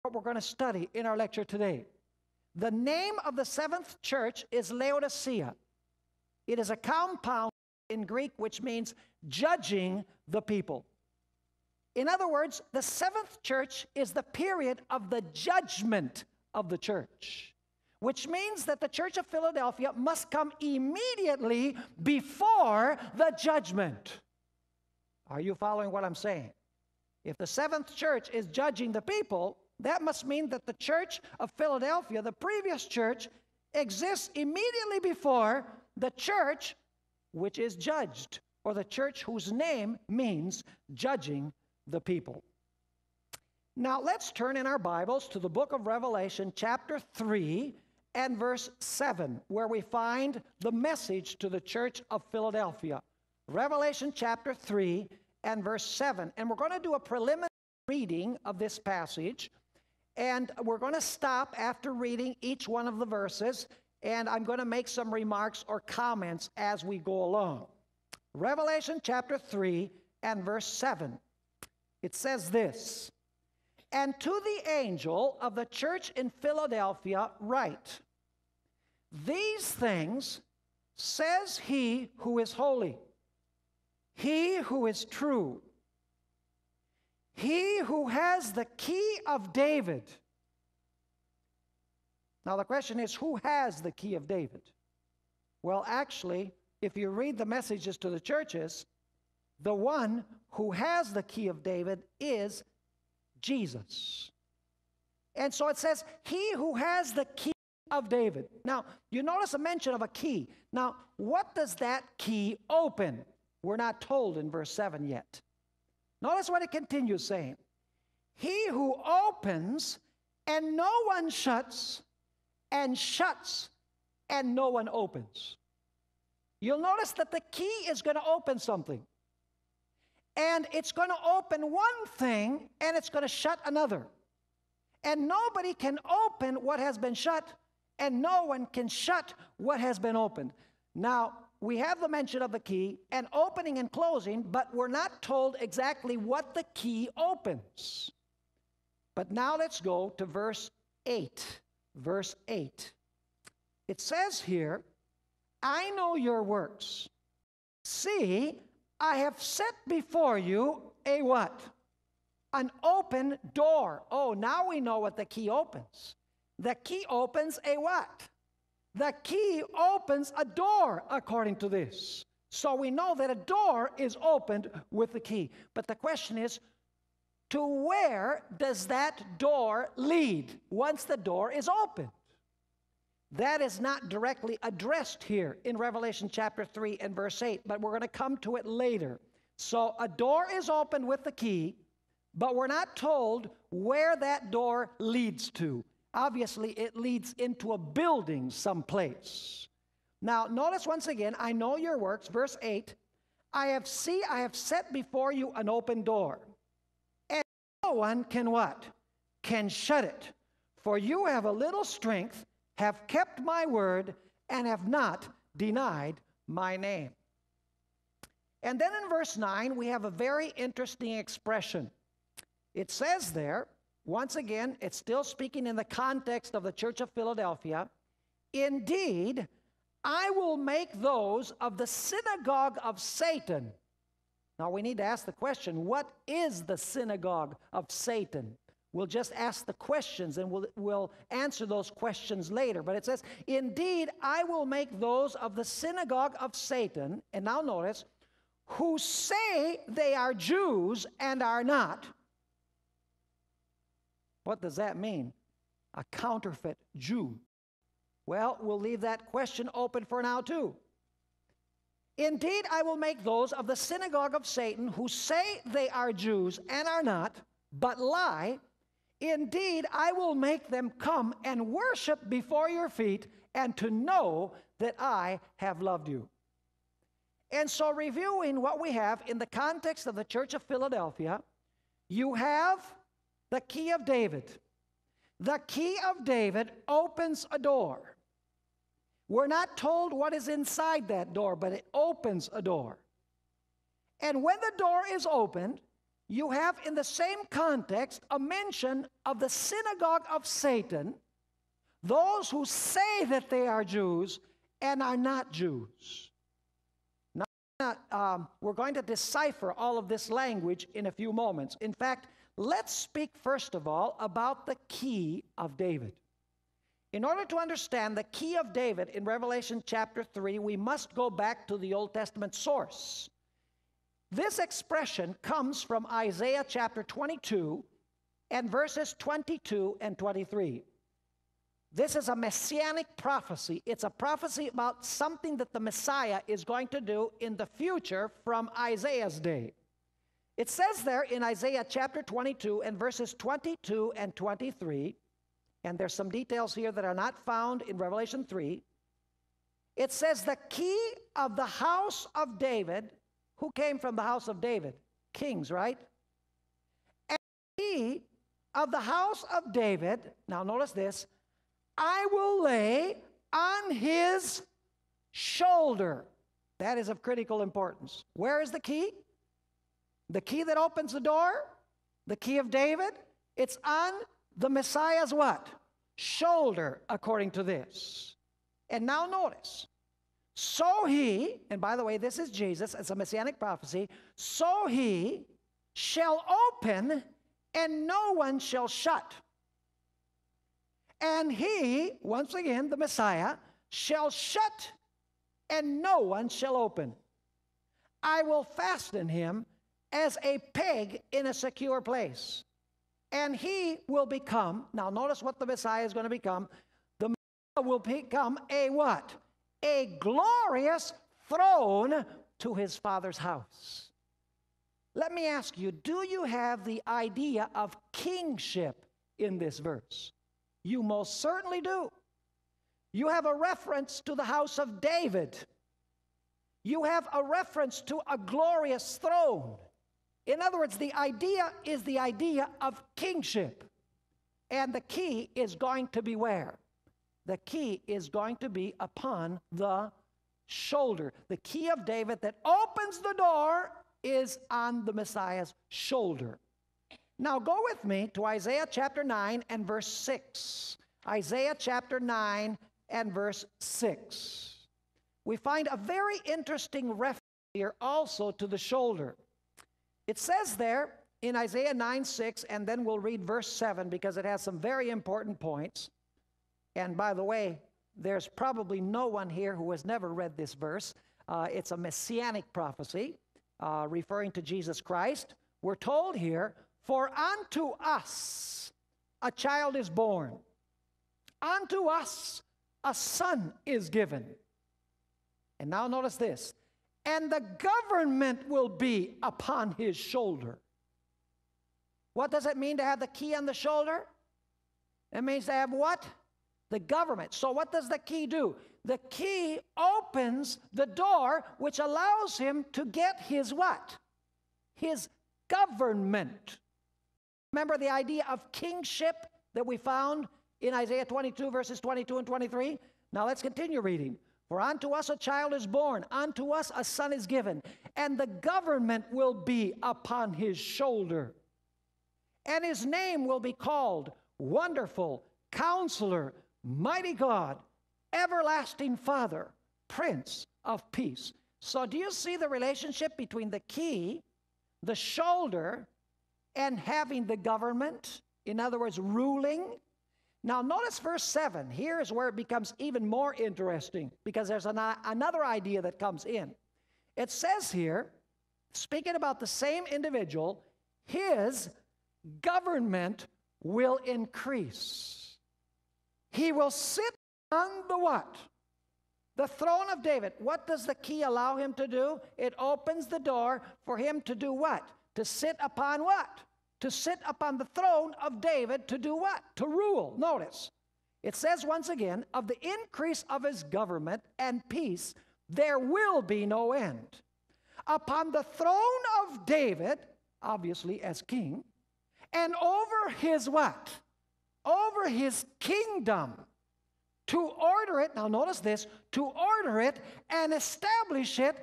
what we're going to study in our lecture today. The name of the seventh church is Laodicea. It is a compound in Greek which means judging the people. In other words, the seventh church is the period of the judgment of the church, which means that the church of Philadelphia must come immediately before the judgment. Are you following what I'm saying? If the seventh church is judging the people, that must mean that the church of Philadelphia, the previous church, exists immediately before the church which is judged, or the church whose name means judging the people. Now let's turn in our Bibles to the book of Revelation, chapter 3 and verse 7, where we find the message to the church of Philadelphia. Revelation chapter 3 and verse 7. And we're going to do a preliminary reading of this passage, and we're going to stop after reading each one of the verses, and I'm going to make some remarks or comments as we go along. Revelation chapter 3 and verse 7. It says this, "And to the angel of the church in Philadelphia write, These things says he who is holy, he who is true, he who has the key of David." Now the question is, who has the key of David? Well, actually, if you read the messages to the churches, the one who has the key of David is Jesus. And so it says, he who has the key of David. Now, you notice a mention of a key. Now, what does that key open? We're not told in verse 7 yet. Notice what it continues saying. He who opens and no one shuts, and shuts and no one opens. You'll notice that the key is going to open something. And it's going to open one thing and it's going to shut another. And nobody can open what has been shut, and no one can shut what has been opened. Now, we have the mention of the key and opening and closing, but we're not told exactly what the key opens. But now let's go to verse 8. Verse 8. It says here, "I know your works. See, I have set before you a" what? An open door. Oh, now we know what the key opens. The key opens a what? The key opens a door, according to this. So we know that a door is opened with the key. But the question is, to where does that door lead once the door is opened? That is not directly addressed here in Revelation chapter 3 and verse 8, but we're going to come to it later. So a door is opened with the key, but we're not told where that door leads to. Obviously, it leads into a building someplace. Now, notice once again, "I know your works," verse 8, I have set before you an open door, and no one can" what? "Can shut it. For you have a little strength, have kept my word, and have not denied my name." And then in verse 9, we have a very interesting expression. It says there, once again, it's still speaking in the context of the church of Philadelphia, "Indeed, I will make those of the synagogue of Satan." Now we need to ask the question, what is the synagogue of Satan? We'll just ask the questions and we'll answer those questions later. But it says, "Indeed, I will make those of the synagogue of Satan," and now notice, "who say they are Jews and are not." What does that mean? A counterfeit Jew. Well, we'll leave that question open for now too. "Indeed, I will make those of the synagogue of Satan who say they are Jews and are not, but lie. Indeed, I will make them come and worship before your feet, and to know that I have loved you." And so, reviewing what we have in the context of the church of Philadelphia, you have the key of David. The key of David opens a door. We're not told what is inside that door, but it opens a door. And when the door is opened, you have in the same context a mention of the synagogue of Satan, those who say that they are Jews and are not Jews. Now, we're going to decipher all of this language in a few moments. In fact, let's speak first of all about the key of David. In order to understand the key of David in Revelation chapter 3, we must go back to the Old Testament source. This expression comes from Isaiah chapter 22 and verses 22 and 23. This is a messianic prophecy. It's a prophecy about something that the Messiah is going to do in the future from Isaiah's day. It says there in Isaiah chapter 22 and verses 22 and 23, and there's some details here that are not found in Revelation 3. It says, the key of the house of David. Who came from the house of David? Kings, right? And the key of the house of David, now notice this, I will lay on his shoulder. That is of critical importance. Where is the key? The key that opens the door, the key of David, it's on the Messiah's what? Shoulder, according to this. And now notice, so he, and by the way, this is Jesus, it's a messianic prophecy, so he shall open and no one shall shut. And he, once again, the Messiah, shall shut and no one shall open. I will fasten him as a peg in a secure place. And he will become, now notice what the Messiah is going to become. The Messiah will become a what? A glorious throne to his Father's house. Let me ask you, do you have the idea of kingship in this verse? You most certainly do. You have a reference to the house of David. You have a reference to a glorious throne. In other words, the idea is the idea of kingship. And the key is going to be where? The key is going to be upon the shoulder. The key of David that opens the door is on the Messiah's shoulder. Now go with me to Isaiah chapter 9 and verse 6. Isaiah chapter 9 and verse 6. We find a very interesting reference here also to the shoulder. It says there in Isaiah 9:6, and then we'll read verse 7 because it has some very important points. And by the way, there's probably no one here who has never read this verse. It's a messianic prophecy referring to Jesus Christ. We're told here, for unto us a child is born, unto us a son is given. And now notice this, and the government will be upon his shoulder. What does it mean to have the key on the shoulder? It means to have what? The government. So what does the key do? The key opens the door which allows him to get his what? His government. Remember the idea of kingship that we found in Isaiah 22 verses 22 and 23? Now let's continue reading. For unto us a child is born, unto us a son is given, and the government will be upon his shoulder. And his name will be called Wonderful, Counselor, Mighty God, Everlasting Father, Prince of Peace. So do you see the relationship between the key, the shoulder, and having the government? In other words, ruling. Now notice verse 7. Here is where it becomes even more interesting because there's another idea that comes in. It says here, speaking about the same individual, his government will increase. He will sit on the what? The throne of David. What does the key allow him to do? It opens the door for him to do what? To sit upon what? To sit upon the throne of David to do what? To rule. Notice, it says once again, of the increase of his government and peace, there will be no end. Upon the throne of David, obviously as king, and over his what? Over his kingdom, to order it, now notice this, to order it and establish it